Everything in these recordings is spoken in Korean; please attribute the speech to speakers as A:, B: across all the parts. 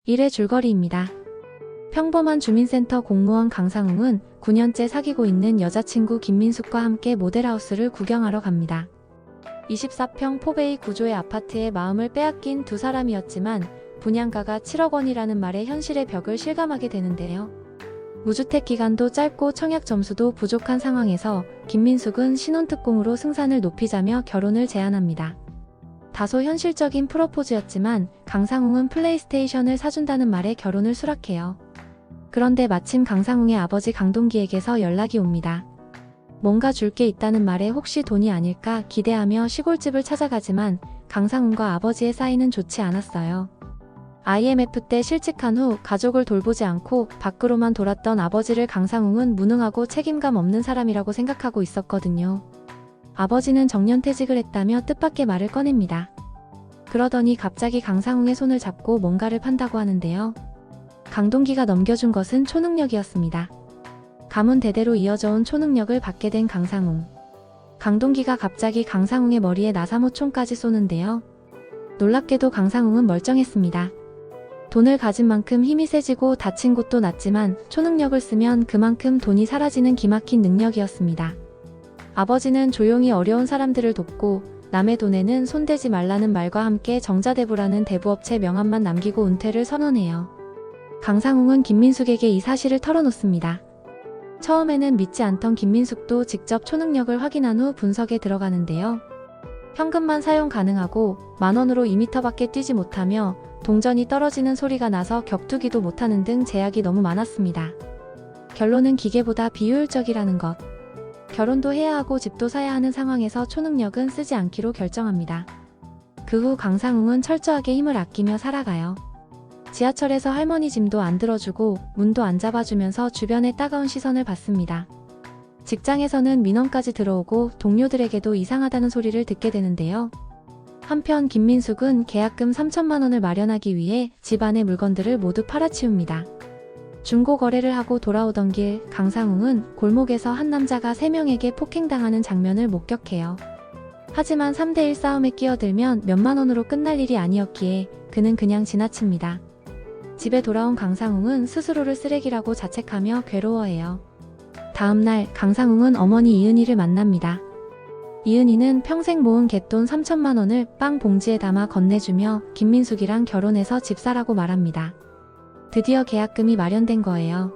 A: 일의 줄거리입니다. 평범한 주민센터 공무원 강상웅은 9년째 사귀고 있는 여자친구 김민숙과 함께 모델하우스를 구경하러 갑니다. 24평 4베이 구조의 아파트에 마음을 빼앗긴 두 사람이었지만 분양가가 7억 원이라는 말에 현실의 벽을 실감하게 되는데요. 무주택 기간도 짧고 청약 점수도 부족한 상황에서 김민숙은 신혼특공으로 승산을 높이자며 결혼을 제안합니다. 다소 현실적인 프로포즈였지만 강상웅은 플레이스테이션을 사준다는 말에 결혼을 수락해요. 그런데 마침 강상웅의 아버지 강동기에게서 연락이 옵니다. 뭔가 줄 게 있다는 말에 혹시 돈이 아닐까 기대하며 시골집을 찾아가지만 강상웅과 아버지의 사이는 좋지 않았어요. IMF 때 실직한 후 가족을 돌보지 않고 밖으로만 돌았던 아버지를 강상웅은 무능하고 책임감 없는 사람이라고 생각하고 있었거든요. 아버지는 정년퇴직을 했다며 뜻밖의 말을 꺼냅니다. 그러더니 갑자기 강상웅의 손을 잡고 뭔가를 판다고 하는데요. 강동기가 넘겨준 것은 초능력이었습니다. 가문 대대로 이어져온 초능력을 받게 된 강상웅. 강동기가 갑자기 강상웅의 머리에 나사모총까지 쏘는데요. 놀랍게도 강상웅은 멀쩡했습니다. 돈을 가진 만큼 힘이 세지고 다친 곳도 낫지만 초능력을 쓰면 그만큼 돈이 사라지는 기막힌 능력이었습니다. 아버지는 조용히 어려운 사람들을 돕고 남의 돈에는 손대지 말라는 말과 함께 정자대부라는 대부업체 명함만 남기고 은퇴를 선언해요. 강상웅은 김민숙에게 이 사실을 털어놓습니다. 처음에는 믿지 않던 김민숙도 직접 초능력을 확인한 후 분석에 들어가는데요. 현금만 사용 가능하고 10,000원으로 2m밖에 뛰지 못하며 동전이 떨어지는 소리가 나서 격투기도 못하는 등 제약이 너무 많았습니다. 결론은 기계보다 비효율적이라는 것. 결혼도 해야 하고 집도 사야 하는 상황에서 초능력은 쓰지 않기로 결정합니다. 그 후 강상웅은 철저하게 힘을 아끼며 살아가요. 지하철에서 할머니 짐도 안 들어주고 문도 안 잡아주면서 주변의 따가운 시선을 받습니다. 직장에서는 민원까지 들어오고 동료들에게도 이상하다는 소리를 듣게 되는데요. 한편 김민숙은 계약금 3천만 원을 마련하기 위해 집안의 물건들을 모두 팔아치웁니다. 중고 거래를 하고 돌아오던 길 강상웅은 골목에서 한 남자가 3명에게 폭행당하는 장면을 목격해요. 하지만 3대1 싸움에 끼어들면 몇만 원으로 끝날 일이 아니었기에 그는 그냥 지나칩니다. 집에 돌아온 강상웅은 스스로를 쓰레기라고 자책하며 괴로워해요. 다음날 강상웅은 어머니 이은희를 만납니다. 이은희는 평생 모은 갯돈 3천만 원을 빵 봉지에 담아 건네주며 김민숙이랑 결혼해서 집 사라고 말합니다. 드디어 계약금이 마련된 거예요.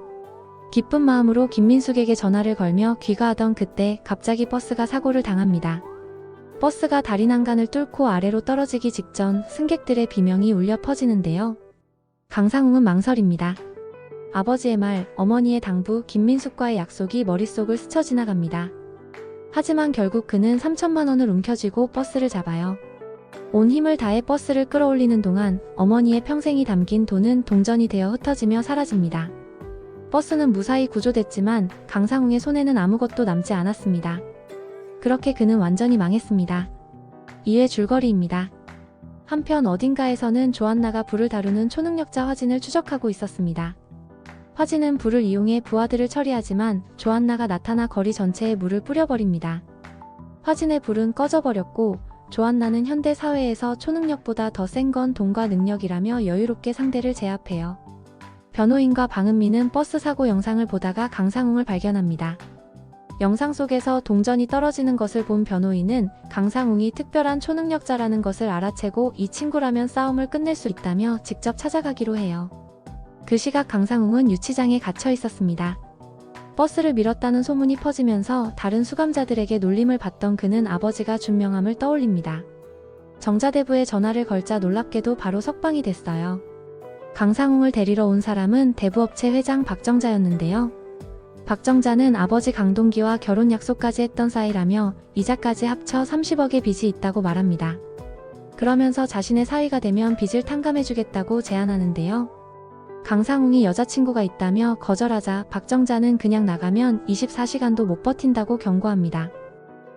A: 기쁜 마음으로 김민숙에게 전화를 걸며 귀가하던 그때 갑자기 버스가 사고를 당합니다. 버스가 다리 난간을 뚫고 아래로 떨어지기 직전 승객들의 비명이 울려 퍼지는데요. 강상웅은 망설입니다. 아버지의 말, 어머니의 당부, 김민숙과의 약속이 머릿속을 스쳐 지나갑니다. 하지만 결국 그는 3천만 원을 움켜쥐고 버스를 잡아요. 온 힘을 다해 버스를 끌어올리는 동안 어머니의 평생이 담긴 돈은 동전이 되어 흩어지며 사라집니다. 버스는 무사히 구조됐지만 강상웅의 손에는 아무것도 남지 않았습니다. 그렇게 그는 완전히 망했습니다. 이외 줄거리입니다. 한편 어딘가에서는 조안나가 불을 다루는 초능력자 화진을 추적하고 있었습니다. 화진은 불을 이용해 부하들을 처리하지만 조안나가 나타나 거리 전체에 물을 뿌려버립니다. 화진의 불은 꺼져버렸고 조안나는 현대 사회에서 초능력보다 더 센 건 돈과 능력이라며 여유롭게 상대를 제압해요. 변호인과 방은미는 버스 사고 영상을 보다가 강상웅을 발견합니다. 영상 속에서 동전이 떨어지는 것을 본 변호인은 강상웅이 특별한 초능력자라는 것을 알아채고 이 친구라면 싸움을 끝낼 수 있다며 직접 찾아가기로 해요. 그 시각 강상웅은 유치장에 갇혀 있었습니다. 버스를 밀었다는 소문이 퍼지면서 다른 수감자들에게 놀림을 받던 그는 아버지가 준 명함을 떠올립니다. 정자대부에 전화를 걸자 놀랍게도 바로 석방이 됐어요. 강상웅을 데리러 온 사람은 대부업체 회장 박정자였는데요. 박정자는 아버지 강동기와 결혼 약속까지 했던 사이라며 이자까지 합쳐 30억의 빚이 있다고 말합니다. 그러면서 자신의 사위가 되면 빚을 탕감해주겠다고 제안하는데요. 강상웅이 여자친구가 있다며 거절하자 박정자는 그냥 나가면 24시간도 못 버틴다고 경고합니다.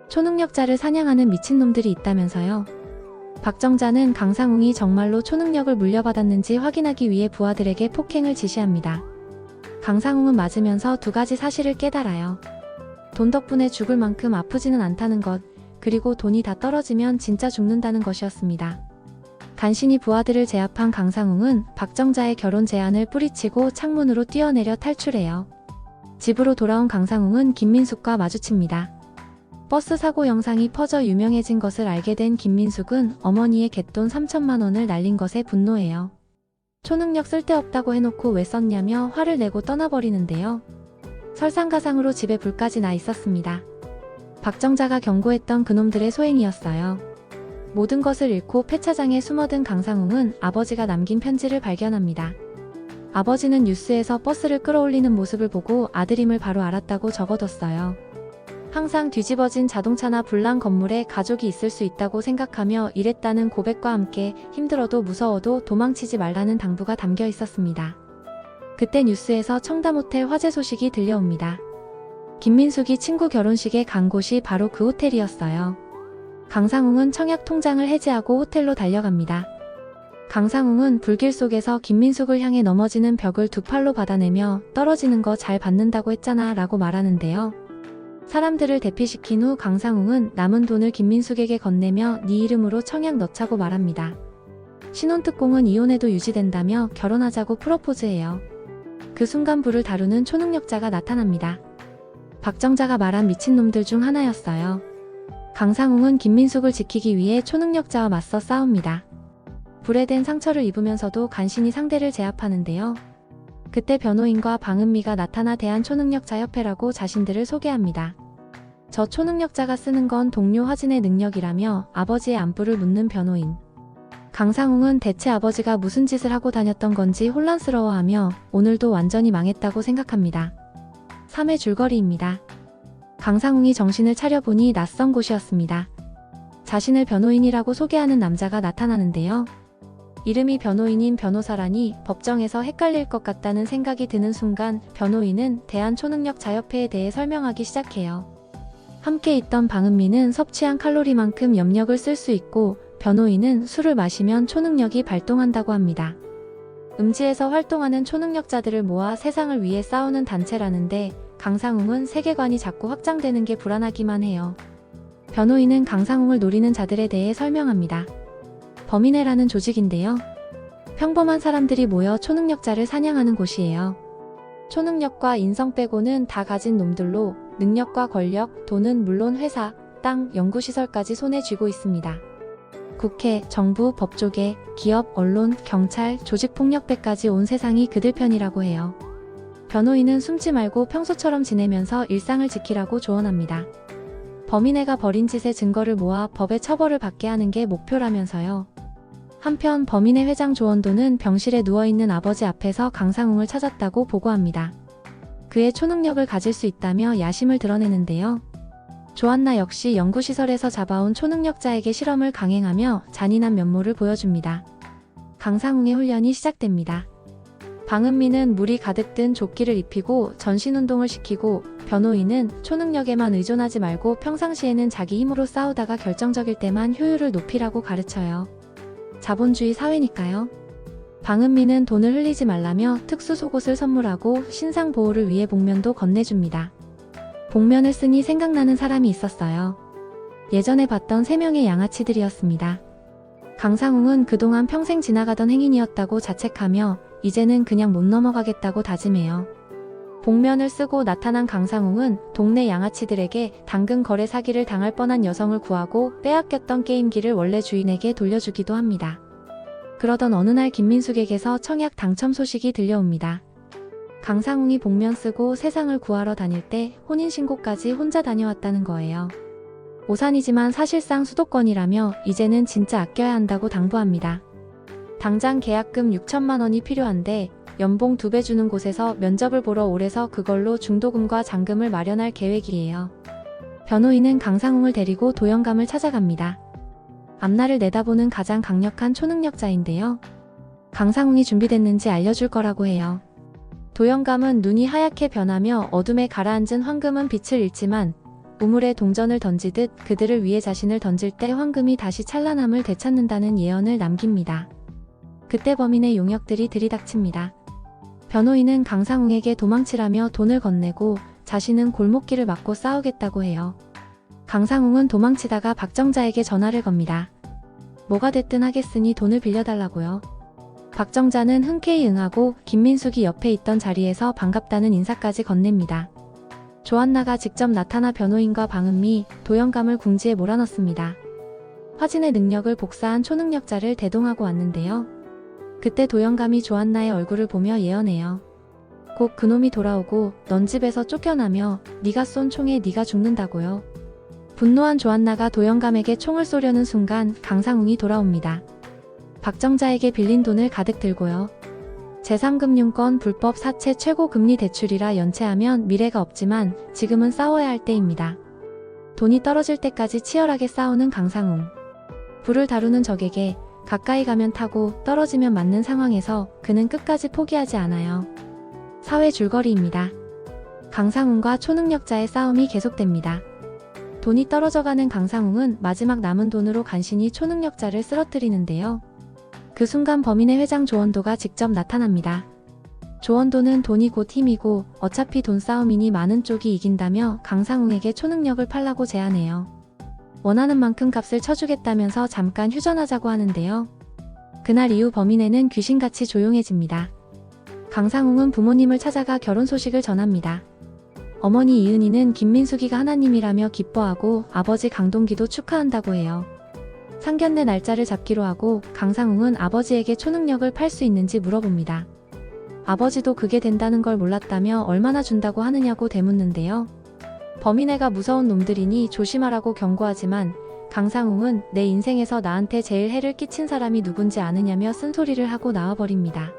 A: 초능력자를 사냥하는 미친놈들이 있다면서요. 박정자는 강상웅이 정말로 초능력을 물려받았는지 확인하기 위해 부하들에게 폭행을 지시합니다. 강상웅은 맞으면서 두 가지 사실을 깨달아요. 돈 덕분에 죽을 만큼 아프지는 않다는 것, 그리고 돈이 다 떨어지면 진짜 죽는다는 것이었습니다. 간신히 부하들을 제압한 강상웅은 박정자의 결혼 제안을 뿌리치고 창문으로 뛰어내려 탈출해요. 집으로 돌아온 강상웅은 김민숙과 마주칩니다. 버스 사고 영상이 퍼져 유명해진 것을 알게 된 김민숙은 어머니의 갯돈 3천만 원을 날린 것에 분노해요. 초능력 쓸데없다고 해놓고 왜 썼냐며 화를 내고 떠나버리는데요. 설상가상으로 집에 불까지 나 있었습니다. 박정자가 경고했던 그놈들의 소행이었어요. 모든 것을 잃고 폐차장에 숨어든 강상웅은 아버지가 남긴 편지를 발견합니다. 아버지는 뉴스에서 버스를 끌어올리는 모습을 보고 아들임을 바로 알았다고 적어뒀어요. 항상 뒤집어진 자동차나 불난 건물에 가족이 있을 수 있다고 생각하며 일했다는 고백과 함께 힘들어도 무서워도 도망치지 말라는 당부가 담겨 있었습니다. 그때 뉴스에서 청담호텔 화재 소식이 들려옵니다. 김민숙이 친구 결혼식에 간 곳이 바로 그 호텔이었어요. 강상웅은 청약 통장을 해지하고 호텔로 달려갑니다. 강상웅은 불길 속에서 김민숙을 향해 넘어지는 벽을 두 팔로 받아내며 떨어지는 거 잘 받는다고 했잖아 라고 말하는데요. 사람들을 대피시킨 후 강상웅은 남은 돈을 김민숙에게 건네며 네 이름으로 청약 넣자고 말합니다. 신혼특공은 이혼해도 유지된다며 결혼하자고 프로포즈해요. 그 순간 불을 다루는 초능력자가 나타납니다. 박정자가 말한 미친놈들 중 하나였어요. 강상웅은 김민숙을 지키기 위해 초능력자와 맞서 싸웁니다. 불에 댄 상처를 입으면서도 간신히 상대를 제압하는데요. 그때 변호인과 방은미가 나타나 대한초능력자협회라고 자신들을 소개합니다. 저 초능력자가 쓰는 건 동료 화진의 능력이라며 아버지의 안부를 묻는 변호인. 강상웅은 대체 아버지가 무슨 짓을 하고 다녔던 건지 혼란스러워하며 오늘도 완전히 망했다고 생각합니다. 3회 줄거리입니다. 강상웅이 정신을 차려보니 낯선 곳이었습니다. 자신을 변호인이라고 소개하는 남자가 나타나는데요. 이름이 변호인인 변호사라니 법정에서 헷갈릴 것 같다는 생각이 드는 순간 변호인은 대한초능력자협회에 대해 설명하기 시작해요. 함께 있던 방은미는 섭취한 칼로리만큼 염력을 쓸 수 있고 변호인은 술을 마시면 초능력이 발동한다고 합니다. 음지에서 활동하는 초능력자들을 모아 세상을 위해 싸우는 단체라는데 강상웅은 세계관이 자꾸 확장되는 게 불안하기만 해요. 변호인은 강상웅을 노리는 자들에 대해 설명합니다. 범인회라는 조직인데요. 평범한 사람들이 모여 초능력자를 사냥하는 곳이에요. 초능력과 인성 빼고는 다 가진 놈들로 능력과 권력, 돈은 물론 회사, 땅, 연구시설까지 손에 쥐고 있습니다. 국회, 정부, 법조계, 기업, 언론, 경찰, 조직폭력배까지 온 세상이 그들 편이라고 해요. 변호인은 숨지 말고 평소처럼 지내면서 일상을 지키라고 조언합니다. 범인회가 벌인 짓의 증거를 모아 법의 처벌을 받게 하는 게 목표라면서요. 한편 범인회 회장 조원도는 병실에 누워있는 아버지 앞에서 강상웅을 찾았다고 보고합니다. 그의 초능력을 가질 수 있다며 야심을 드러내는데요. 조한나 역시 연구시설에서 잡아온 초능력자에게 실험을 강행하며 잔인한 면모를 보여줍니다. 강상웅의 훈련이 시작됩니다. 방은미는 물이 가득 든 조끼를 입히고 전신운동을 시키고 변호인은 초능력에만 의존하지 말고 평상시에는 자기 힘으로 싸우다가 결정적일 때만 효율을 높이라고 가르쳐요. 자본주의 사회니까요. 방은미는 돈을 흘리지 말라며 특수 속옷을 선물하고 신상 보호를 위해 복면도 건네줍니다. 복면을 쓰니 생각나는 사람이 있었어요. 예전에 봤던 3명의 양아치들이었습니다. 강상웅은 그동안 평생 지나가던 행인이었다고 자책하며 이제는 그냥 못 넘어가겠다고 다짐해요. 복면을 쓰고 나타난 강상웅은 동네 양아치들에게 당근 거래 사기를 당할 뻔한 여성을 구하고 빼앗겼던 게임기를 원래 주인에게 돌려주기도 합니다. 그러던 어느 날 김민숙에게서 청약 당첨 소식이 들려옵니다. 강상웅이 복면 쓰고 세상을 구하러 다닐 때 혼인신고까지 혼자 다녀왔다는 거예요. 오산이지만 사실상 수도권이라며 이제는 진짜 아껴야 한다고 당부합니다. 당장 계약금 6천만 원이 필요한데 연봉 2배 주는 곳에서 면접을 보러 오래서 그걸로 중도금과 잔금을 마련할 계획이에요. 변호인은 강상웅을 데리고 도영감을 찾아갑니다. 앞날을 내다보는 가장 강력한 초능력자인데요. 강상웅이 준비됐는지 알려줄 거라고 해요. 도영감은 눈이 하얗게 변하며 어둠에 가라앉은 황금은 빛을 잃지만 우물에 동전을 던지듯 그들을 위해 자신을 던질 때 황금이 다시 찬란함을 되찾는다는 예언을 남깁니다. 그때 범인의 용역들이 들이닥칩니다. 변호인은 강상웅에게 도망치라며 돈을 건네고 자신은 골목길을 막고 싸우겠다고 해요. 강상웅은 도망치다가 박정자에게 전화를 겁니다. 뭐가 됐든 하겠으니 돈을 빌려달라고요. 박정자는 흔쾌히 응하고 김민숙이 옆에 있던 자리에서 반갑다는 인사까지 건넵니다. 조한나가 직접 나타나 변호인과 방은미, 도영감을 궁지에 몰아넣습니다. 화진의 능력을 복사한 초능력자를 대동하고 왔는데요. 그때 도영감이 조한나의 얼굴을 보며 예언해요. 곧 그놈이 돌아오고 넌 집에서 쫓겨나며 네가 쏜 총에 네가 죽는다고요. 분노한 조한나가 도영감에게 총을 쏘려는 순간 강상웅이 돌아옵니다. 박정자에게 빌린 돈을 가득 들고요. 제3금융권 불법 사채 최고금리 대출이라 연체하면 미래가 없지만 지금은 싸워야 할 때입니다. 돈이 떨어질 때까지 치열하게 싸우는 강상웅. 불을 다루는 적에게 가까이 가면 타고 떨어지면 맞는 상황에서 그는 끝까지 포기하지 않아요. 사회 줄거리입니다. 강상웅과 초능력자의 싸움이 계속됩니다. 돈이 떨어져가는 강상웅은 마지막 남은 돈으로 간신히 초능력자를 쓰러뜨리는데요. 그 순간 범인의 회장 조원도가 직접 나타납니다. 조원도는 돈이 곧 힘이고 어차피 돈 싸움이니 많은 쪽이 이긴다며 강상웅에게 초능력을 팔라고 제안해요. 원하는 만큼 값을 쳐주겠다면서 잠깐 휴전하자고 하는데요. 그날 이후 범인애는 귀신같이 조용해집니다. 강상웅은 부모님을 찾아가 결혼 소식을 전합니다. 어머니 이은희는 김민숙이가 하나님이라며 기뻐하고 아버지 강동기도 축하한다고 해요. 상견례 날짜를 잡기로 하고 강상웅은 아버지에게 초능력을 팔 수 있는지 물어봅니다. 아버지도 그게 된다는 걸 몰랐다며 얼마나 준다고 하느냐고 되묻는데요. 범인애가 무서운 놈들이니 조심하라고 경고하지만 강상웅은 내 인생에서 나한테 제일 해를 끼친 사람이 누군지 아느냐며 쓴소리를 하고 나와버립니다.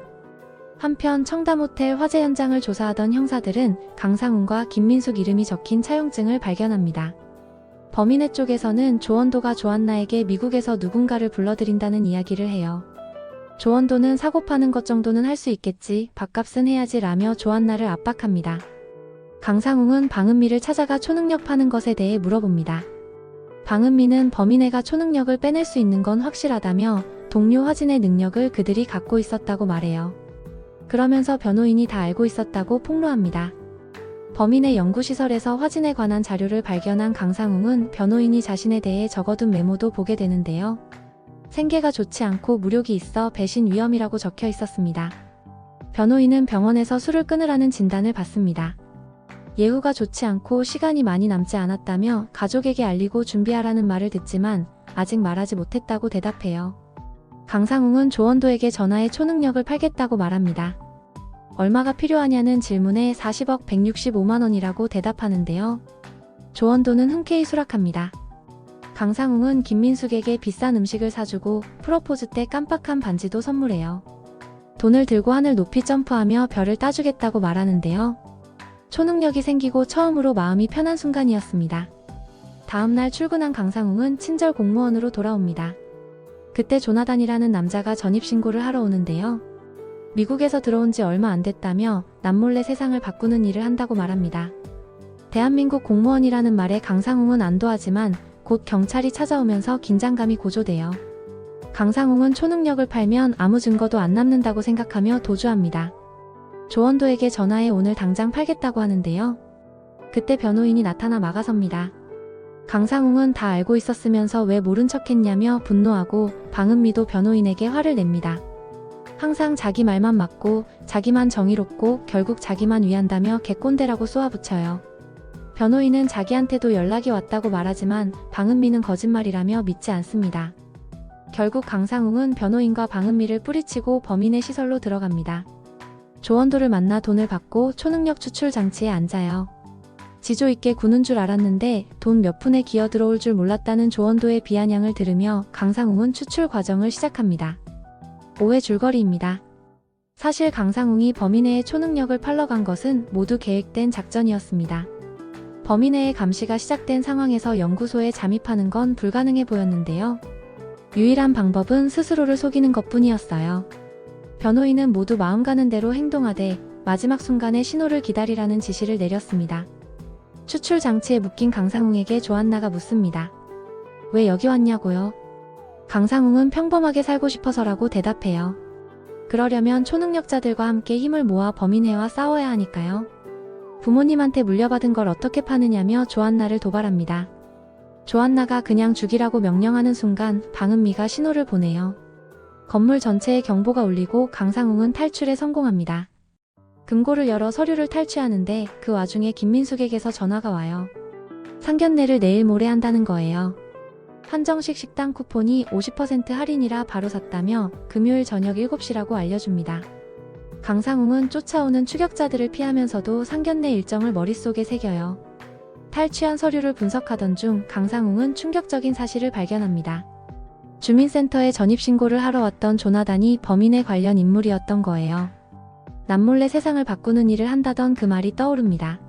A: 한편 청담호텔 화재 현장을 조사하던 형사들은 강상웅과 김민숙 이름이 적힌 차용증을 발견합니다. 범인의 쪽에서는 조원도가 조한나에게 미국에서 누군가를 불러들인다는 이야기를 해요. 조원도는 사고 파는 것 정도는 할 수 있겠지, 밥값은 해야지 라며 조한나를 압박합니다. 강상웅은 방은미를 찾아가 초능력 파는 것에 대해 물어봅니다. 방은미는 범인애가 초능력을 빼낼 수 있는 건 확실하다며 동료 화진의 능력을 그들이 갖고 있었다고 말해요. 그러면서 변호인이 다 알고 있었다고 폭로합니다. 범인의 연구시설에서 화진에 관한 자료를 발견한 강상웅은 변호인이 자신에 대해 적어둔 메모도 보게 되는데요. 생계가 좋지 않고 무력이 있어 배신 위험이라고 적혀 있었습니다. 변호인은 병원에서 술을 끊으라는 진단을 받습니다. 예후가 좋지 않고 시간이 많이 남지 않았다며 가족에게 알리고 준비하라는 말을 듣지만 아직 말하지 못했다고 대답해요. 강상웅은 조원도에게 전화해 초능력을 팔겠다고 말합니다. 얼마가 필요하냐는 질문에 40억 165만 원이라고 대답하는데요. 조원도는 흔쾌히 수락합니다. 강상웅은 김민숙에게 비싼 음식을 사주고 프로포즈 때 깜빡한 반지도 선물해요. 돈을 들고 하늘 높이 점프하며 별을 따주겠다고 말하는데요. 초능력이 생기고 처음으로 마음이 편한 순간이었습니다. 다음날 출근한 강상웅은 친절 공무원으로 돌아옵니다. 그때 조나단이라는 남자가 전입신고를 하러 오는데요. 미국에서 들어온 지 얼마 안 됐다며 남몰래 세상을 바꾸는 일을 한다고 말합니다. 대한민국 공무원이라는 말에 강상웅은 안도하지만 곧 경찰이 찾아오면서 긴장감이 고조돼요. 강상웅은 초능력을 팔면 아무 증거도 안 남는다고 생각하며 도주합니다. 조원도에게 전화해 오늘 당장 팔겠다고 하는데요. 그때 변호인이 나타나 막아섭니다. 강상웅은 다 알고 있었으면서 왜 모른 척했냐며 분노하고 방은미도 변호인에게 화를 냅니다. 항상 자기 말만 맞고 자기만 정의롭고 결국 자기만 위한다며 개꼰대라고 쏘아붙여요. 변호인은 자기한테도 연락이 왔다고 말하지만 방은미는 거짓말이라며 믿지 않습니다. 결국 강상웅은 변호인과 방은미를 뿌리치고 범인의 시설로 들어갑니다. 조원도를 만나 돈을 받고 초능력 추출 장치에 앉아요. 지조 있게 구는 줄 알았는데 돈 몇 푼에 기어 들어올 줄 몰랐다는 조원도의 비아냥을 들으며 강상웅은 추출 과정을 시작합니다. 오해 줄거리입니다. 사실 강상웅이 범인의 초능력을 팔러 간 것은 모두 계획된 작전이었습니다. 범인의 감시가 시작된 상황에서 연구소에 잠입하는 건 불가능해 보였는데요. 유일한 방법은 스스로를 속이는 것뿐이었어요. 변호인은 모두 마음 가는 대로 행동하되 마지막 순간에 신호를 기다리라는 지시를 내렸습니다. 추출 장치에 묶인 강상웅에게 조한나가 묻습니다. 왜 여기 왔냐고요? 강상웅은 평범하게 살고 싶어서라고 대답해요. 그러려면 초능력자들과 함께 힘을 모아 범인애와 싸워야 하니까요. 부모님한테 물려받은 걸 어떻게 파느냐며 조한나를 도발합니다. 조한나가 그냥 죽이라고 명령하는 순간 방은미가 신호를 보내요. 건물 전체에 경보가 울리고 강상웅은 탈출에 성공합니다. 금고를 열어 서류를 탈취하는데 그 와중에 김민숙에게서 전화가 와요. 상견례를 내일 모레 한다는 거예요. 한정식 식당 쿠폰이 50% 할인이라 바로 샀다며 금요일 저녁 7시라고 알려줍니다. 강상웅은 쫓아오는 추격자들을 피하면서도 상견례 일정을 머릿속에 새겨요. 탈취한 서류를 분석하던 중 강상웅은 충격적인 사실을 발견합니다. 주민센터에 전입신고를 하러 왔던 조나단이 범인에 관련 인물이었던 거예요. 남몰래 세상을 바꾸는 일을 한다던 그 말이 떠오릅니다.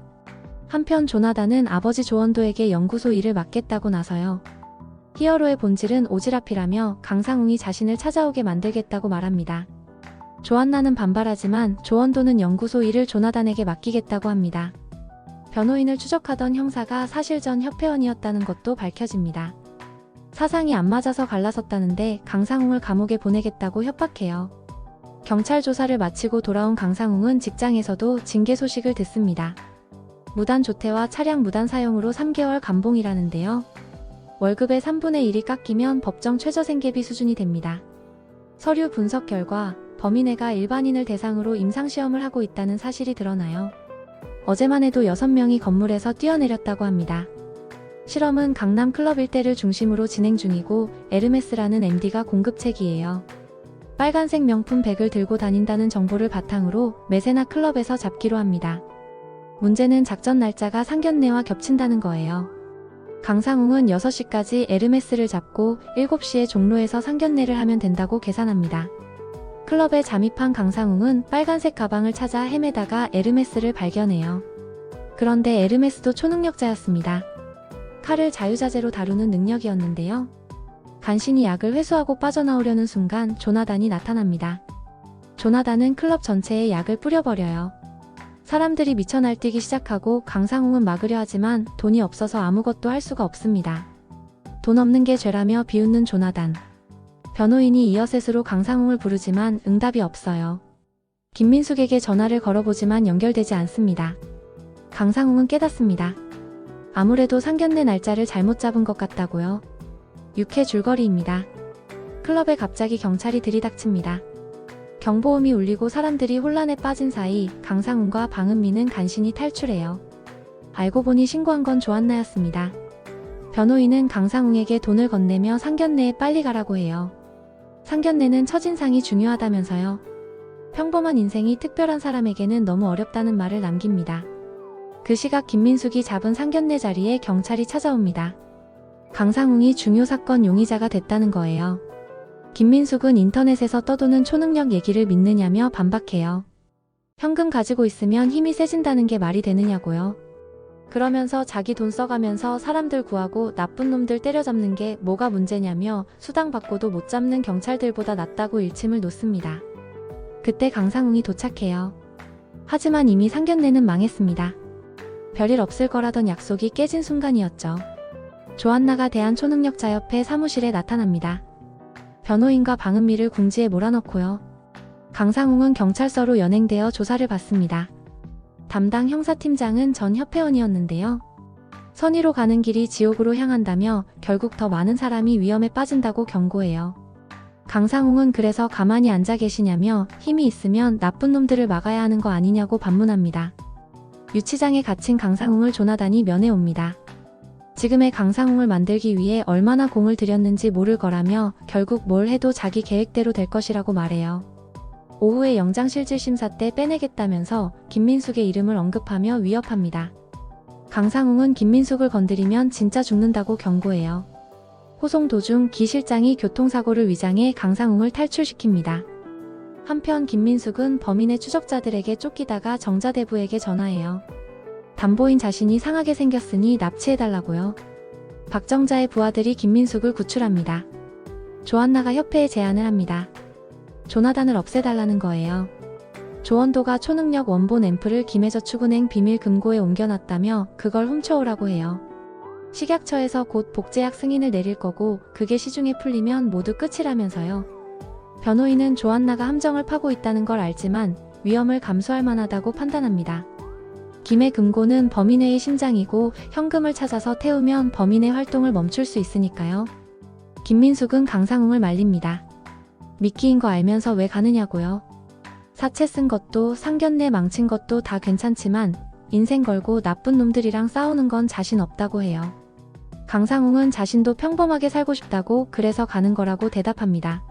A: 한편 조나단은 아버지 조원도에게 연구소 일을 맡겠다고 나서요. 히어로의 본질은 오지랖이라며 강상웅이 자신을 찾아오게 만들겠다고 말합니다. 조한나는 반발하지만 조원도는 연구소 일을 조나단에게 맡기겠다고 합니다. 변호인을 추적하던 형사가 사실 전 협회원이었다는 것도 밝혀집니다. 사상이 안 맞아서 갈라섰다는데 강상웅을 감옥에 보내겠다고 협박해요. 경찰 조사를 마치고 돌아온 강상웅은 직장에서도 징계 소식을 듣습니다. 무단 조퇴와 차량 무단 사용으로 3개월 감봉이라는데요. 월급의 3분의 1이 깎이면 법정 최저생계비 수준이 됩니다. 서류 분석 결과 범인애가 일반인을 대상으로 임상시험을 하고 있다는 사실이 드러나요. 어제만 해도 6명이 건물에서 뛰어내렸다고 합니다. 실험은 강남 클럽 일대를 중심으로 진행 중이고 에르메스라는 MD가 공급책이에요. 빨간색 명품 백을 들고 다닌다는 정보를 바탕으로 메세나 클럽에서 잡기로 합니다. 문제는 작전 날짜가 상견례와 겹친다는 거예요. 강상웅은 6시까지 에르메스를 잡고 7시에 종로에서 상견례를 하면 된다고 계산합니다. 클럽에 잠입한 강상웅은 빨간색 가방을 찾아 헤매다가 에르메스를 발견해요. 그런데 에르메스도 초능력자였습니다. 칼을 자유자재로 다루는 능력이었는데요. 간신히 약을 회수하고 빠져나오려는 순간 조나단이 나타납니다. 조나단은 클럽 전체에 약을 뿌려버려요. 사람들이 미쳐 날뛰기 시작하고 강상웅은 막으려 하지만 돈이 없어서 아무것도 할 수가 없습니다. 돈 없는 게 죄라며 비웃는 조나단. 변호인이 이어셋으로 강상웅을 부르지만 응답이 없어요. 김민숙에게 전화를 걸어보지만 연결되지 않습니다. 강상웅은 깨닫습니다. 아무래도 상견례 날짜를 잘못 잡은 것 같다고요. 6회 줄거리입니다. 클럽에 갑자기 경찰이 들이닥칩니다. 경보음이 울리고 사람들이 혼란에 빠진 사이 강상웅과 방은미는 간신히 탈출해요. 알고 보니 신고한 건 조한나였습니다. 변호인은 강상웅에게 돈을 건네며 상견례에 빨리 가라고 해요. 상견례는 첫인상이 중요하다면서요. 평범한 인생이 특별한 사람에게는 너무 어렵다는 말을 남깁니다. 그 시각 김민숙이 잡은 상견례 자리에 경찰이 찾아옵니다. 강상웅이 중요 사건 용의자가 됐다는 거예요. 김민숙은 인터넷에서 떠도는 초능력 얘기를 믿느냐며 반박해요. 현금 가지고 있으면 힘이 세진다는 게 말이 되느냐고요. 그러면서 자기 돈 써가면서 사람들 구하고 나쁜 놈들 때려잡는 게 뭐가 문제냐며 수당 받고도 못 잡는 경찰들보다 낫다고 일침을 놓습니다. 그때 강상웅이 도착해요. 하지만 이미 상견례는 망했습니다. 별일 없을 거라던 약속이 깨진 순간이었죠. 조한나가 대한초능력자협회 사무실에 나타납니다. 변호인과 방은미를 궁지에 몰아넣고요. 강상웅은 경찰서로 연행되어 조사를 받습니다. 담당 형사팀장은 전 협회원이었는데요. 선의로 가는 길이 지옥으로 향한다며 결국 더 많은 사람이 위험에 빠진다고 경고해요. 강상웅은 그래서 가만히 앉아 계시냐며 힘이 있으면 나쁜 놈들을 막아야 하는 거 아니냐고 반문합니다. 유치장에 갇힌 강상웅을 조나단이 면회옵니다. 지금의 강상웅을 만들기 위해 얼마나 공을 들였는지 모를 거라며 결국 뭘 해도 자기 계획대로 될 것이라고 말해요. 오후에 영장실질심사 때 빼내겠다면서 김민숙의 이름을 언급하며 위협합니다. 강상웅은 김민숙을 건드리면 진짜 죽는다고 경고해요. 호송 도중 기 실장이 교통사고를 위장해 강상웅을 탈출시킵니다. 한편 김민숙은 범인의 추적자들에게 쫓기다가 정자대부에게 전화해요. 담보인 자신이 상하게 생겼으니 납치해달라고요. 박정자의 부하들이 김민숙을 구출합니다. 조한나가 협회에 제안을 합니다. 조나단을 없애달라는 거예요. 조원도가 초능력 원본 앰프를 김해저축은행 비밀 금고에 옮겨놨다며 그걸 훔쳐오라고 해요. 식약처에서 곧 복제약 승인을 내릴 거고 그게 시중에 풀리면 모두 끝이라면서요. 변호인은 조한나가 함정을 파고 있다는 걸 알지만 위험을 감수할 만하다고 판단합니다. 김의 금고는 범인의 심장이고 현금을 찾아서 태우면 범인의 활동을 멈출 수 있으니까요. 김민숙은 강상웅을 말립니다. 미끼인 거 알면서 왜 가느냐고요. 사채 쓴 것도 상견례 망친 것도 다 괜찮지만 인생 걸고 나쁜 놈들이랑 싸우는 건 자신 없다고 해요. 강상웅은 자신도 평범하게 살고 싶다고 그래서 가는 거라고 대답합니다.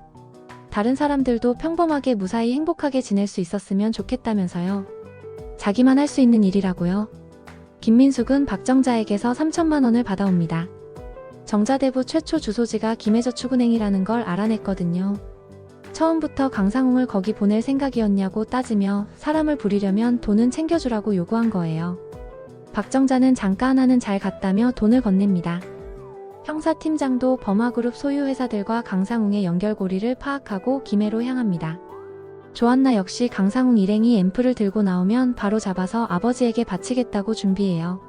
A: 다른 사람들도 평범하게 무사히 행복하게 지낼 수 있었으면 좋겠다면서요. 자기만 할 수 있는 일이라고요. 김민숙은 박정자에게서 3천만 원을 받아옵니다. 정자대부 최초 주소지가 김해저축은행이라는 걸 알아냈거든요. 처음부터 강상웅을 거기 보낼 생각이었냐고 따지며 사람을 부리려면 돈은 챙겨주라고 요구한 거예요. 박정자는 잠깐 하나는 잘 갔다며 돈을 건넵니다. 형사팀장도 범화그룹 소유 회사들과 강상웅의 연결고리를 파악하고 김해로 향합니다. 조한나 역시 강상웅 일행이 앰플을 들고 나오면 바로 잡아서 아버지에게 바치겠다고 준비해요.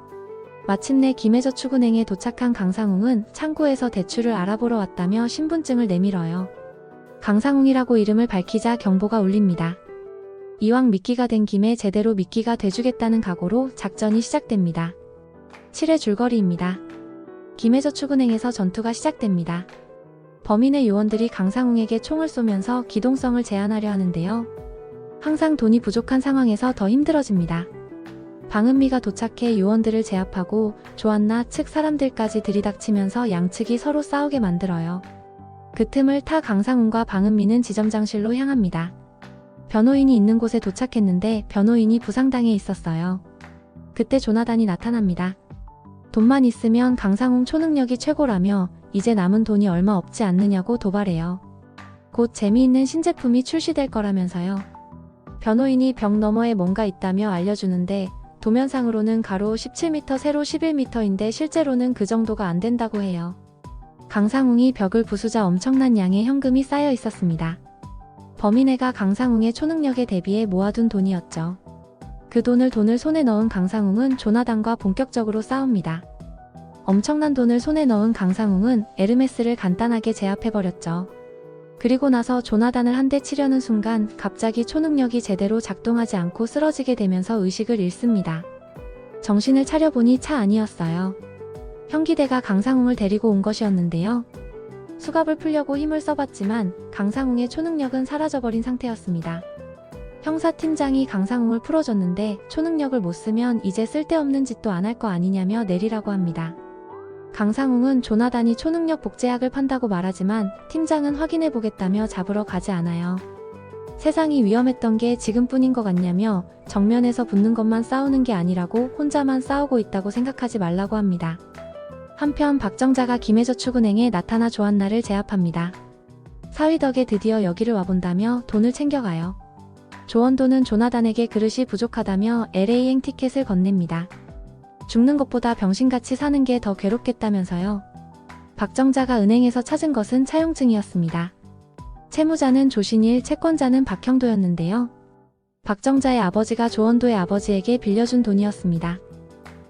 A: 마침내 김해저축은행에 도착한 강상웅은 창구에서 대출을 알아보러 왔다며 신분증을 내밀어요. 강상웅이라고 이름을 밝히자 경보가 울립니다. 이왕 미끼가 된 김에 제대로 미끼가 돼주겠다는 각오로 작전이 시작됩니다. 7회 줄거리입니다. 김해저축은행에서 전투가 시작됩니다. 범인의 요원들이 강상웅에게 총을 쏘면서 기동성을 제한하려 하는데요. 항상 돈이 부족한 상황에서 더 힘들어집니다. 방은미가 도착해 요원들을 제압하고 조한나 측 사람들까지 들이닥치면서 양측이 서로 싸우게 만들어요. 그 틈을 타 강상웅과 방은미는 지점장실로 향합니다. 변호인이 있는 곳에 도착했는데 변호인이 부상당해 있었어요. 그때 조나단이 나타납니다. 돈만 있으면 강상웅 초능력이 최고라며 이제 남은 돈이 얼마 없지 않느냐고 도발해요. 곧 재미있는 신제품이 출시될 거라면서요. 변호인이 벽 너머에 뭔가 있다며 알려주는데 도면상으로는 가로 17m, 세로 11m인데 실제로는 그 정도가 안 된다고 해요. 강상웅이 벽을 부수자 엄청난 양의 현금이 쌓여 있었습니다. 범인애가 강상웅의 초능력에 대비해 모아둔 돈이었죠. 그 돈을 손에 넣은 강상웅은 조나단과 본격적으로 싸웁니다. 엄청난 돈을 손에 넣은 강상웅은 에르메스를 간단하게 제압해버렸죠. 그리고 나서 조나단을 한 대 치려는 순간 갑자기 초능력이 제대로 작동하지 않고 쓰러지게 되면서 의식을 잃습니다. 정신을 차려보니 차 안이었어요. 형기대가 강상웅을 데리고 온 것이었는데요. 수갑을 풀려고 힘을 써봤지만 강상웅의 초능력은 사라져버린 상태였습니다. 형사팀장이 강상웅을 풀어줬는데 초능력을 못 쓰면 이제 쓸데없는 짓도 안 할 거 아니냐며 내리라고 합니다. 강상웅은 조나단이 초능력 복제약을 판다고 말하지만 팀장은 확인해보겠다며 잡으러 가지 않아요. 세상이 위험했던 게 지금뿐인 것 같냐며 정면에서 붙는 것만 싸우는 게 아니라고 혼자만 싸우고 있다고 생각하지 말라고 합니다. 한편 박정자가 김해저축은행에 나타나 조한나를 제압합니다. 사위 덕에 드디어 여기를 와본다며 돈을 챙겨가요. 조원도는 조나단에게 그릇이 부족하다며 LA행 티켓을 건넵니다. 죽는 것보다 병신같이 사는 게 더 괴롭겠다면서요. 박정자가 은행에서 찾은 것은 차용증이었습니다. 채무자는 조신일, 채권자는 박형도였는데요. 박정자의 아버지가 조원도의 아버지에게 빌려준 돈이었습니다.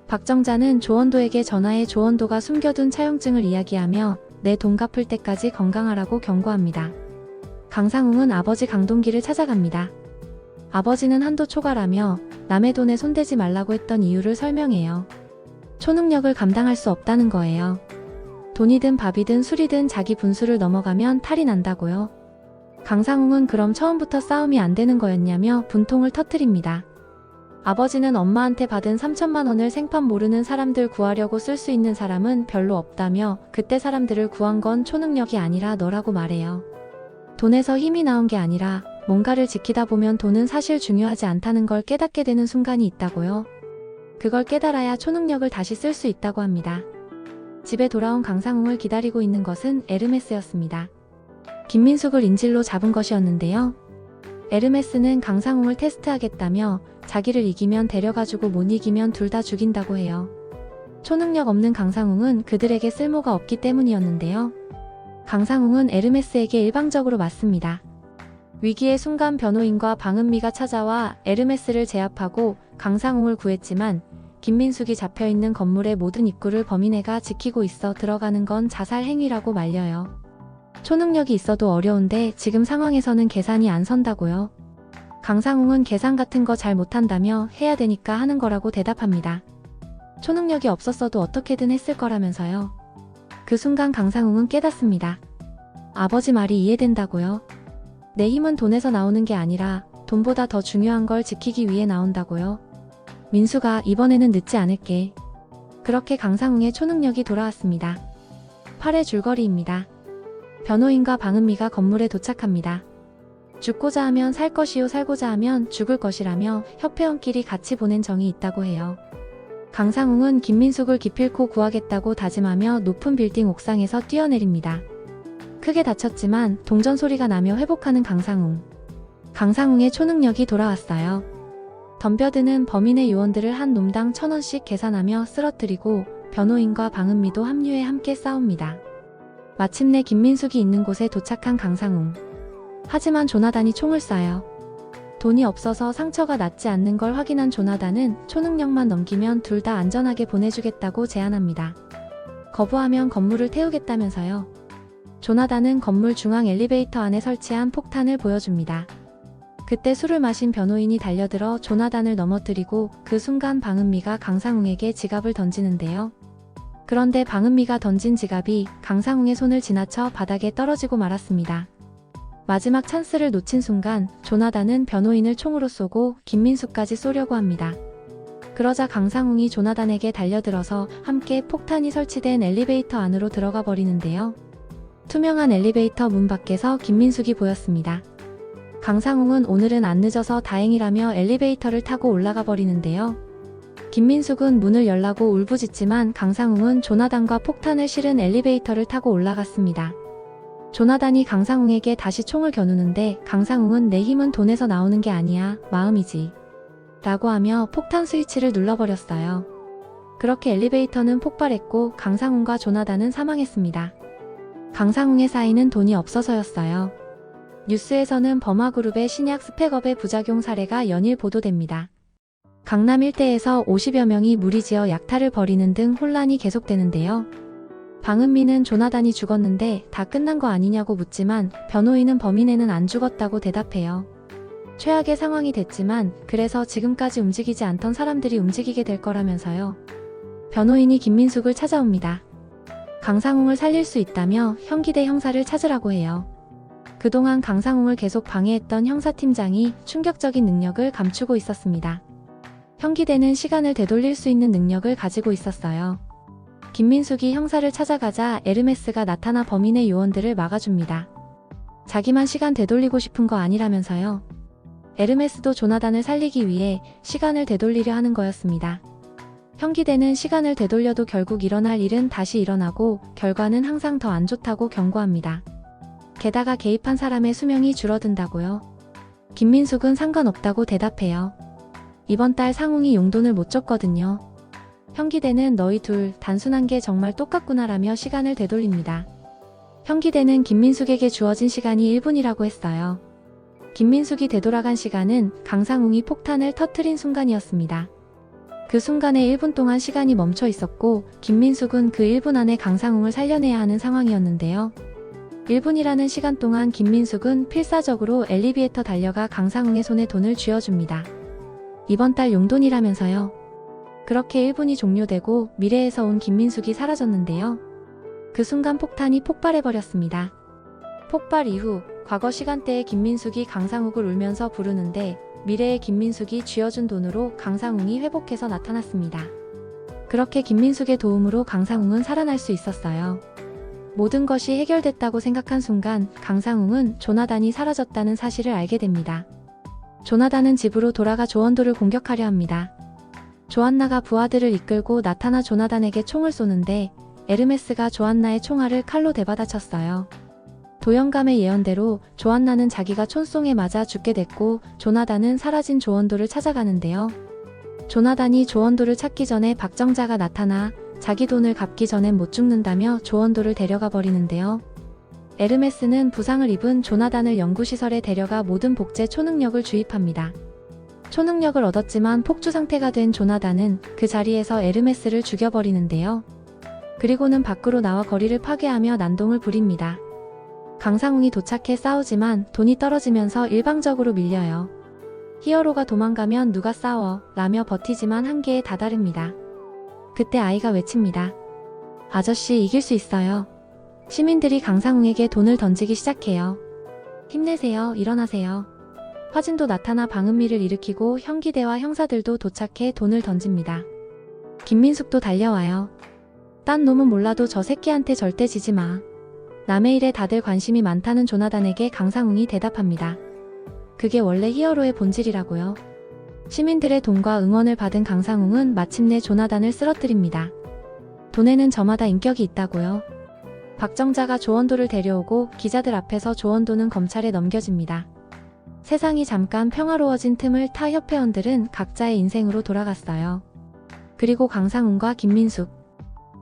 A: 박정자는 조원도에게 전화해 조원도가 숨겨둔 차용증을 이야기하며 내 돈 갚을 때까지 건강하라고 경고합니다. 강상웅은 아버지 강동기를 찾아갑니다. 아버지는 한도 초과라며 남의 돈에 손대지 말라고 했던 이유를 설명해요. 초능력을 감당할 수 없다는 거예요. 돈이든 밥이든 술이든 자기 분수를 넘어가면 탈이 난다고요. 강상웅은 그럼 처음부터 싸움이 안 되는 거였냐며 분통을 터뜨립니다. 아버지는 엄마한테 받은 3천만 원을 생판 모르는 사람들 구하려고 쓸 수 있는 사람은 별로 없다며 그때 사람들을 구한 건 초능력이 아니라 너라고 말해요. 돈에서 힘이 나온 게 아니라 뭔가를 지키다 보면 돈은 사실 중요하지 않다는 걸 깨닫게 되는 순간이 있다고요. 그걸 깨달아야 초능력을 다시 쓸 수 있다고 합니다. 집에 돌아온 강상웅을 기다리고 있는 것은 에르메스였습니다. 김민숙을 인질로 잡은 것이었는데요. 에르메스는 강상웅을 테스트하겠다며 자기를 이기면 데려가주고 못 이기면 둘 다 죽인다고 해요. 초능력 없는 강상웅은 그들에게 쓸모가 없기 때문이었는데요. 강상웅은 에르메스에게 일방적으로 맞습니다. 위기의 순간 변호인과 방은미가 찾아와 에르메스를 제압하고 강상웅을 구했지만 김민숙이 잡혀있는 건물의 모든 입구를 범인애가 지키고 있어 들어가는 건 자살 행위라고 말려요. 초능력이 있어도 어려운데 지금 상황에서는 계산이 안 선다고요. 강상웅은 계산 같은 거 잘 못한다며 해야 되니까 하는 거라고 대답합니다. 초능력이 없었어도 어떻게든 했을 거라면서요. 그 순간 강상웅은 깨닫습니다. 아버지 말이 이해된다고요? 내 힘은 돈에서 나오는 게 아니라 돈보다 더 중요한 걸 지키기 위해 나온다고요. 민수가 이번에는 늦지 않을게. 그렇게 강상웅의 초능력이 돌아왔습니다. 8회 줄거리입니다. 변호인과 방은미가 건물에 도착합니다. 죽고자 하면 살 것이요 살고자 하면 죽을 것이라며 협회원끼리 같이 보낸 정이 있다고 해요. 강상웅은 김민숙을 기필코 구하겠다고 다짐하며 높은 빌딩 옥상에서 뛰어내립니다. 크게 다쳤지만 동전 소리가 나며 회복하는 강상웅. 강상웅의 초능력이 돌아왔어요. 덤벼드는 범인의 요원들을 한 놈당 1,000원씩 계산하며 쓰러뜨리고 변호인과 방은미도 합류해 함께 싸웁니다. 마침내 김민숙이 있는 곳에 도착한 강상웅. 하지만 조나단이 총을 쏴요. 돈이 없어서 상처가 낫지 않는 걸 확인한 조나단은 초능력만 넘기면 둘 다 안전하게 보내주겠다고 제안합니다. 거부하면 건물을 태우겠다면서요. 조나단은 건물 중앙 엘리베이터 안에 설치한 폭탄을 보여줍니다. 그때 술을 마신 변호인이 달려들어 조나단을 넘어뜨리고 그 순간 방은미가 강상웅에게 지갑을 던지는데요. 그런데 방은미가 던진 지갑이 강상웅의 손을 지나쳐 바닥에 떨어지고 말았습니다. 마지막 찬스를 놓친 순간 조나단은 변호인을 총으로 쏘고 김민숙까지 쏘려고 합니다. 그러자 강상웅이 조나단에게 달려들어서 함께 폭탄이 설치된 엘리베이터 안으로 들어가 버리는데요. 투명한 엘리베이터 문 밖에서 김민숙이 보였습니다. 강상웅은 오늘은 안 늦어서 다행이라며 엘리베이터를 타고 올라가 버리는데요. 김민숙은 문을 열라고 울부짖지만 강상웅은 조나단과 폭탄을 실은 엘리베이터를 타고 올라갔습니다. 조나단이 강상웅에게 다시 총을 겨누는데 강상웅은 내 힘은 돈에서 나오는 게 아니야, 마음이지. 라고 하며 폭탄 스위치를 눌러버렸어요. 그렇게 엘리베이터는 폭발했고 강상웅과 조나단은 사망했습니다. 강상웅의 사인은 돈이 없어서였어요. 뉴스에서는 범화그룹의 신약 스펙업의 부작용 사례가 연일 보도됩니다. 강남 일대에서 50여 명이 무리지어 약탈을 벌이는 등 혼란이 계속되는데요. 방은미는 조나단이 죽었는데 다 끝난 거 아니냐고 묻지만 변호인은 범인에는 안 죽었다고 대답해요. 최악의 상황이 됐지만 그래서 지금까지 움직이지 않던 사람들이 움직이게 될 거라면서요. 변호인이 김민숙을 찾아옵니다. 강상웅을 살릴 수 있다며 형기대 형사를 찾으라고 해요. 그동안 강상웅을 계속 방해했던 형사팀장이 충격적인 능력을 감추고 있었습니다. 형기대는 시간을 되돌릴 수 있는 능력을 가지고 있었어요. 김민숙이 형사를 찾아가자 에르메스가 나타나 범인의 요원들을 막아줍니다. 자기만 시간 되돌리고 싶은 거 아니라면서요. 에르메스도 조나단을 살리기 위해 시간을 되돌리려 하는 거였습니다. 형기대는 시간을 되돌려도 결국 일어날 일은 다시 일어나고 결과는 항상 더 안 좋다고 경고합니다. 게다가 개입한 사람의 수명이 줄어든다고요. 김민숙은 상관없다고 대답해요. 이번 달 상웅이 용돈을 못 줬거든요. 형기대는 너희 둘 단순한 게 정말 똑같구나라며 시간을 되돌립니다. 형기대는 김민숙에게 주어진 시간이 1분이라고 했어요. 김민숙이 되돌아간 시간은 강상웅이 폭탄을 터뜨린 순간이었습니다. 그 순간에 1분 동안 시간이 멈춰 있었고 김민숙은 그 1분 안에 강상웅을 살려내야 하는 상황이었는데요. 1분이라는 시간 동안 김민숙은 필사적으로 엘리베이터 달려가 강상웅의 손에 돈을 쥐어줍니다. 이번 달 용돈이라면서요. 그렇게 1분이 종료되고 미래에서 온 김민숙이 사라졌는데요. 그 순간 폭탄이 폭발해버렸습니다. 폭발 이후 과거 시간대의 김민숙이 강상욱을 울면서 부르는데 미래의 김민숙이 쥐어준 돈으로 강상웅이 회복해서 나타났습니다. 그렇게 김민숙의 도움으로 강상웅은 살아날 수 있었어요. 모든 것이 해결됐다고 생각한 순간 강상웅은 조나단이 사라졌다는 사실을 알게 됩니다. 조나단은 집으로 돌아가 조원도를 공격하려 합니다. 조안나가 부하들을 이끌고 나타나 조나단에게 총을 쏘는데 에르메스가 조안나의 총알을 칼로 되받아쳤어요. 도영감의 예언대로 조안나는 자기가 촌송에 맞아 죽게 됐고 조나단은 사라진 조원도를 찾아가는데요. 조나단이 조원도를 찾기 전에 박정자가 나타나 자기 돈을 갚기 전엔 못 죽는다며 조원도를 데려가 버리는데요. 에르메스는 부상을 입은 조나단을 연구시설에 데려가 모든 복제 초능력을 주입합니다. 초능력을 얻었지만 폭주 상태가 된 조나단은 그 자리에서 에르메스를 죽여버리는데요. 그리고는 밖으로 나와 거리를 파괴하며 난동을 부립니다. 강상웅이 도착해 싸우지만 돈이 떨어지면서 일방적으로 밀려요. 히어로가 도망가면 누가 싸워 라며 버티지만 한계에 다다릅니다. 그때 아이가 외칩니다. 아저씨 이길 수 있어요. 시민들이 강상웅에게 돈을 던지기 시작해요. 힘내세요. 일어나세요. 화진도 나타나 방음미를 일으키고 형기대와 형사들도 도착해 돈을 던집니다. 김민숙도 달려와요. 딴 놈은 몰라도 저 새끼한테 절대 지지 마. 남의 일에 다들 관심이 많다는 조나단에게 강상웅이 대답합니다. 그게 원래 히어로의 본질이라고요. 시민들의 돈과 응원을 받은 강상웅은 마침내 조나단을 쓰러뜨립니다. 돈에는 저마다 인격이 있다고요. 박정자가 조원도를 데려오고 기자들 앞에서 조원도는 검찰에 넘겨집니다. 세상이 잠깐 평화로워진 틈을 타 협회원들은 각자의 인생으로 돌아갔어요. 그리고 강상웅과 김민숙.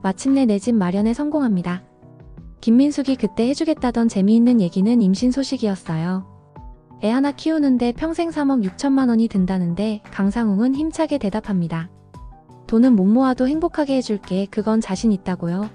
A: 마침내 내 집 마련에 성공합니다. 김민숙이 그때 해주겠다던 재미있는 얘기는 임신 소식이었어요. 애 하나 키우는데 평생 3억 6천만 원이 든다는데 강상웅은 힘차게 대답합니다. 돈은 못 모아도 행복하게 해줄게. 그건 자신 있다고요.